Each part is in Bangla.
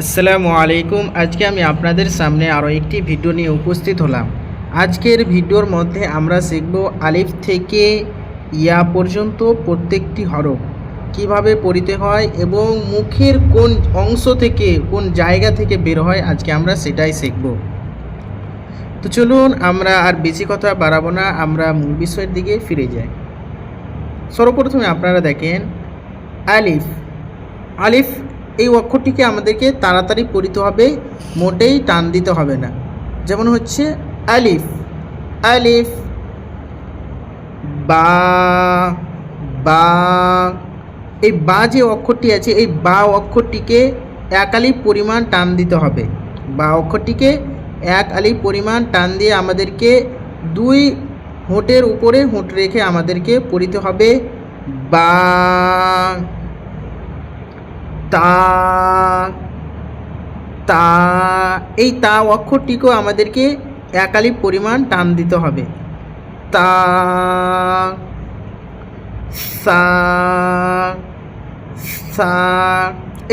আসসালামু আলাইকুম। আজকে আমি আপনাদের সামনে আরও একটি ভিডিও নিয়ে উপস্থিত হলাম। আজকের ভিডিওর মধ্যে আমরা শিখব আলিফ থেকে ইয়া পর্যন্ত প্রত্যেকটি হরফ কিভাবে পড়িতে হয় এবং মুখের কোন অংশ থেকে কোন জায়গা থেকে বের হয়, আজকে আমরা সেটাই শিখব। তো চলুন আমরা আর বেশি কথা বাড়াবো না, আমরা মূল বিষয়ের দিকে ফিরে যাই। সর্বপ্রথমে আপনারা দেখেন আলিফ। আলিফ এই অক্ষরটিকে আমাদেরকে তাড়াতাড়ি পড়িতে হবে, মোটেই টান দিতে হবে না। যেমন হচ্ছে আলিফ, আলিফ, বা, বা। এই বা যে অক্ষরটি আছে, এই বা অক্ষরটিকে এক আলিফ পরিমাণ টান দিতে হবে। বা অক্ষরটিকে এক আলিফ পরিমাণ টান দিয়ে আমাদেরকে দুই হোঁটের উপরে হোঁট রেখে আমাদেরকে পড়িতে হবে বা, তা, তা। এই তা অক্ষরটিকেও আমাদেরকে এক আলিফ পরিমাণ টান দিতে হবে। তা, সা, সা।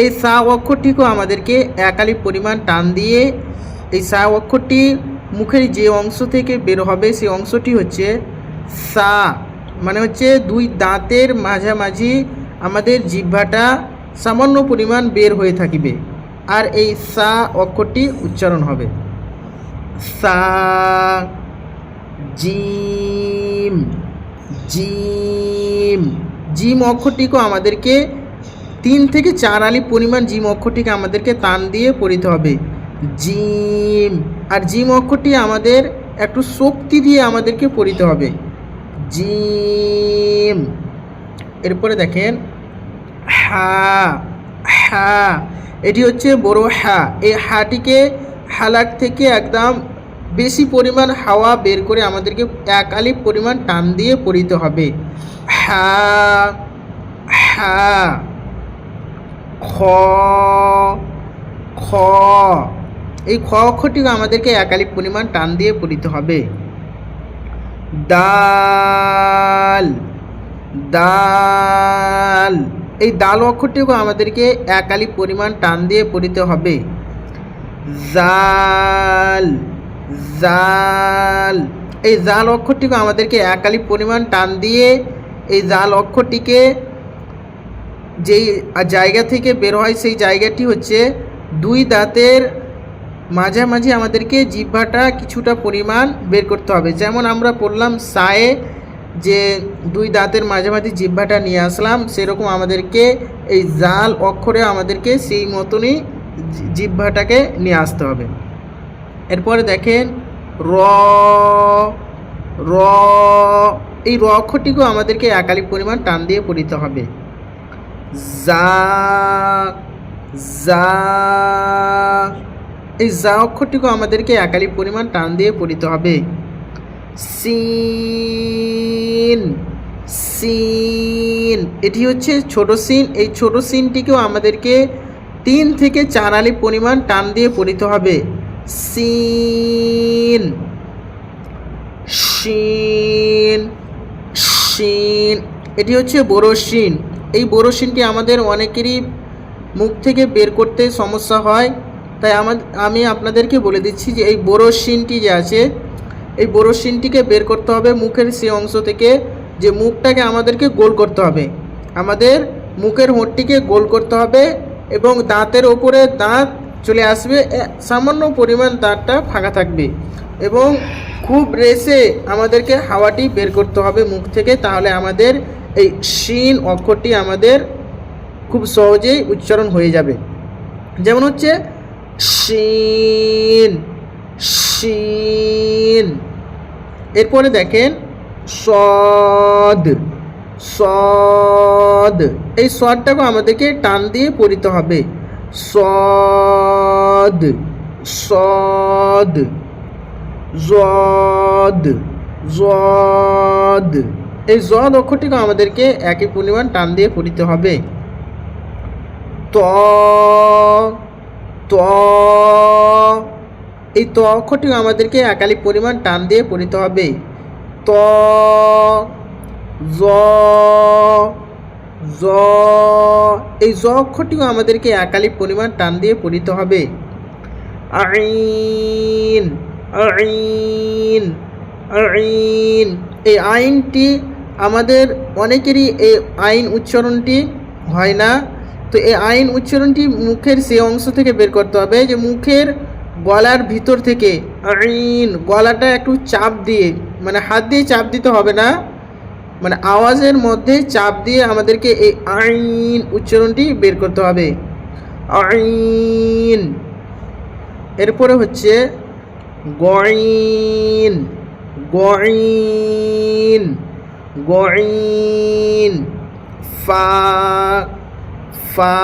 এই সা অক্ষরটিকেও আমাদেরকে এক আলিফ পরিমাণ টান দিয়ে এই সা অক্ষরটি মুখের যে অংশ থেকে বের হবে সেই অংশটি হচ্ছে সা, মানে হচ্ছে দুই দাঁতের মাঝামাঝি আমাদের জিহ্বাটা সামান্য পরিমাণ বের হয়ে থাকিবে, আর এই সা অক্ষরটি উচ্চারণ হবে সা। Gym, gym. জিম অক্ষরটিকেও আমাদেরকে 3 থেকে 4 আলিফ পরিমাণ জিম অক্ষরটিকে আমাদেরকে টান দিয়ে পড়িতে হবে জিম। আর জিম অক্ষরটি আমাদের একটু শক্তি দিয়ে আমাদেরকে পড়িতে হবে জিম। এরপরে দেখেন হা, হা। এটি হচ্ছে বড় হা। এই হাটিকে হালাক থেকে একদম বেশি পরিমাণ হাওয়া বের করে আমাদেরকে এক আলিফ পরিমাণ টান দিয়ে পড়িতে হবে হা, হা। খ, খ। এই খ অক্ষরটিকে আমাদেরকে এক আলিফ পরিমাণ টান দিয়ে পড়িতে হবে দাল, দাল। এই দাল অক্ষরটিকেও আমাদেরকে এক আলিফ পরিমাণ টান দিয়ে পড়িতে হবে জাল, জাল। এই জাল অক্ষরটিকে আমাদেরকে এক আলিফ পরিমাণ টান দিয়ে এই জাল অক্ষরটিকে যেই জায়গা থেকে বের হয় সেই জায়গাটি হচ্ছে দুই দাঁতের মাঝামাঝি আমাদেরকে জিহ্বাটা কিছুটা পরিমাণ বের করতে হবে। যেমন আমরা পড়লাম সায়ে, যে দুই দাঁতের মাঝামাঝি জিহ্বাটা নিয়ে আসলাম, সেরকম আমাদেরকে এই জাল অক্ষরে আমাদেরকে সেই মতনই জিহ্বাটাকে নিয়ে আসতে হবে। এরপরে দেখেন র, র। এই র অক্ষরটিকেও আমাদেরকে এক আলিফ পরিমাণ টান দিয়ে পড়িতে হবে জা, জা। এই জা অক্ষরটিকেও আমাদেরকে এক আলিফ পরিমাণ টান দিয়ে পড়িতে হবে সিন, সিন। এটি হচ্ছে ছোট সিন। এই ছোট সিনটিকেও আমাদেরকে 3 থেকে 4 আলিফ পরিমাণ টান দিয়ে পড়িতে হবে সিন, শিন, শিন। এটি হচ্ছে বড় শিন। এই বড় শিনটি আমাদের অনেকেরই মুখ থেকে বের করতে সমস্যা হয়, তাই আমি আপনাদেরকে বলে দিচ্ছি যে এই বড় শিনটি যে আছে, এই বড় শিনটিকে বের করতে হবে মুখের সেই অংশ থেকে, যে মুখটাকে আমাদেরকে গোল করতে হবে। আমাদের মুখের হোঁটটিকে গোল করতে হবে এবং দাঁতের ওপরে দাঁত চলে আসবে, সামান্য পরিমাণ দাঁতটা ফাঁকা থাকবে এবং খুব রেসে আমাদেরকে হাওয়াটি বের করতে হবে মুখ থেকে, তাহলে আমাদের এই শিন অক্ষরটি আমাদের খুব সহজেই উচ্চারণ হয়ে যাবে। যেমন হচ্ছে শিন, শিন। এরপরে দেখেন সদ, সদ। এই সদটাকে আমাদেরকে টান দিয়ে পড়িতে হবে সদ, সদ। জদ, জদ। এই জদ অক্ষরটিকে আমাদেরকে একই পরিমাণ টান দিয়ে পড়িতে হবে ত, ত। এই ত অক্ষরটিকে আমাদেরকে এক আলিফ পরিমাণ টান দিয়ে পড়িতে হবে ত, জ, জ, এই জ অক্ষরটিও আমাদেরকে একালি পরিমাণ টান দিয়ে পড়িতে হবে। আইন, আইন, আইন, এই আইনটি আমাদের অনেকেরই এই আইন উচ্চারণটি হয় না। তো এই আইন উচ্চারণটি মুখের সে অংশ থেকে বের করতে হবে যে মুখের গলার ভিতর থেকে আইন, গলাটা একটু চাপ দিয়ে, মানে হাত দিয়ে চাপ দিতে হবে না, মানে আওয়াজের মধ্যে চাপ দিয়ে আমাদেরকে এই আইন উচ্চারণটি বের করতে হবে। আইন। এরপরে হচ্ছে গইন, গইন, গইন, ফা, ফা,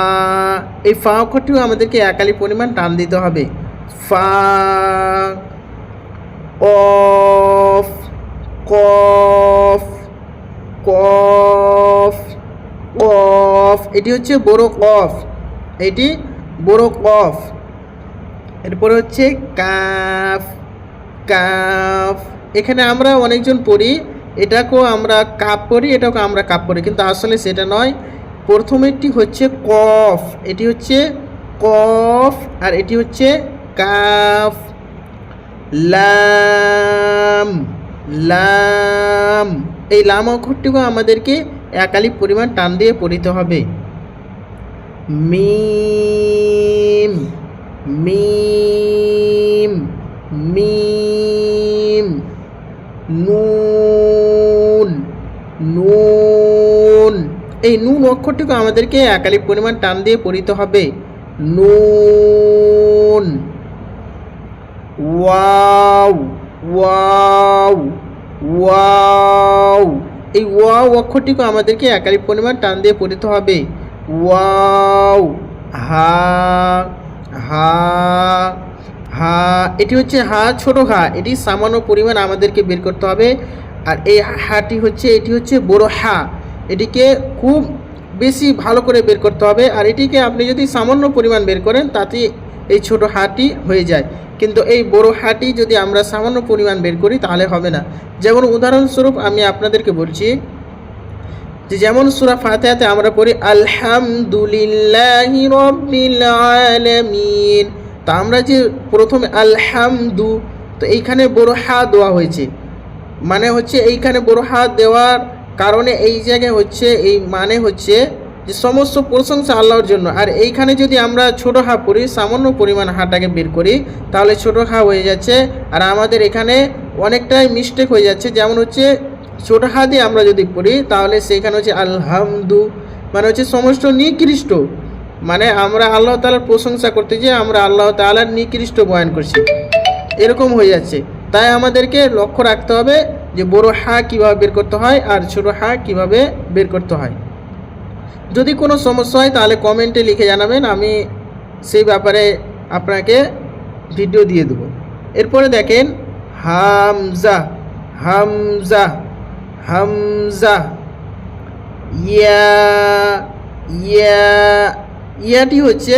এই ফা অক্ষরটিও আমাদেরকে একালি পরিমাণ টান দিতে হবে। ফা, কফ, কফ, কফ, কফ, এটি হচ্ছে বড় কফ, এটি বড় কফ। এরপরে হচ্ছে কাফ, কাফ, এখানে আমরা অনেকজন পড়ি, এটাকেও আমরা কাপ পড়ি, এটাকেও আমরা কাপ পড়ি, কিন্তু আসলে সেটা নয়। প্রথমেরটি হচ্ছে কফ, এটি হচ্ছে কফ, আর এটি হচ্ছে কাফ। লাম, লাম, এই লাম অক্ষরটিকেও আমাদেরকে একালি পরিমাণ টান দিয়ে পড়িতে হবে। মিম, মিম, মিম, নুন, নুন, এই নুন অক্ষরটিকে আমাদেরকে একালি পরিমাণ টান দিয়ে পড়িতে হবে। নুন। ওয়াও, ওয়াও, ওয়াও, এই ওয়াও অক্ষরটিকে আমাদেরকে একালি পরিমাণ টান দিয়ে পড়িতে হবে। ওয়াও। হা, হা, হা, এটি হচ্ছে হা, ছোট হা, এটি সামান্য পরিমাণ আমাদেরকে বের করতে হবে। আর এই হাটি হচ্ছে, এটি হচ্ছে বড় হা, এটিকে খুব বেশি ভালো করে বের করতে হবে। আর এটিকে আপনি যদি সামান্য পরিমাণ বের করেন তাতে এই ছোট হাটি হয়ে যায়, কিন্তু এই বড় হাটি যদি আমরা সামান্য পরিমাণ বের করি তাহলে হবে না। যেমন উদাহরণস্বরূপ আমি আপনাদেরকে বলছি যে যেমন সূরা ফাতিহাতে আমরা পড়ি আলহামদুলিল্লাহি রাব্বিল আলামিন, তো আমরা যে প্রথমে আলহামদু, তো এইখানে বড় হা দেওয়া হয়েছে, মানে হচ্ছে এইখানে বড় হা দেওয়ার কারণে এই জায়গায় হচ্ছে এই মানে হচ্ছে যে সমস্ত প্রশংসা আল্লাহর জন্য। আর এইখানে যদি আমরা ছোট হা পড়ি, সামান্য পরিমাণ হাটাকে বের করি, তাহলে ছোট হা হয়ে যাচ্ছে, আর আমাদের এখানে অনেকটাই মিস্টেক হয়ে যাচ্ছে। যেমন হচ্ছে ছোট হা দিয়ে আমরা যদি পড়ি তাহলে সেইখানে হচ্ছে আলহামদু, মানে হচ্ছে সমস্ত নিকৃষ্ট, মানে আমরা আল্লাহ তাআলার প্রশংসা করতে গিয়ে আমরা আল্লাহ তাআলার নিকৃষ্ট বয়ান করছি, এরকম হয়ে যাচ্ছে। তাই আমাদেরকে লক্ষ্য রাখতে হবে যে বড় হা কীভাবে বের করতে হয় আর ছোট হা কীভাবে বের করতে হয়। যদি কোনো সমস্যা হয় তাহলে কমেন্টে লিখে জানাবেন, আমি সেই ব্যাপারে আপনাকে ভিডিও দিয়ে দেবো। এরপরে দেখেন হামজা, হামজা, হামজা, ইয়া, ইয়া, ইয়াটি হচ্ছে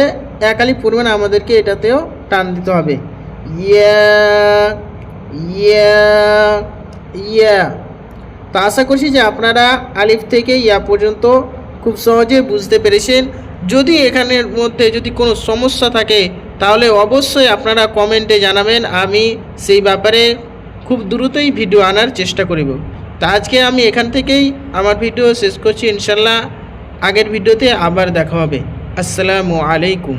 একালি পরিমাণ আমাদেরকে এটাতেও টান দিতে হবে। ইয়া, ইয়া, ইয়া। তো আশা করছি যে আপনারা আলিফ থেকে ইয়া পর্যন্ত খুব সহজে বুঝতে পেরেছেন। যদি এখানের মধ্যে যদি কোনো সমস্যা থাকে তাহলে অবশ্যই আপনারা কমেন্টে জানাবেন, আমি সেই ব্যাপারে খুব দ্রুতই ভিডিও আনার চেষ্টা করব। তো আজকে আমি এখান থেকেই আমার ভিডিও শেষ করছি, ইনশাল্লাহ আগের ভিডিওতে আবার দেখা হবে। আসসালামু আলাইকুম।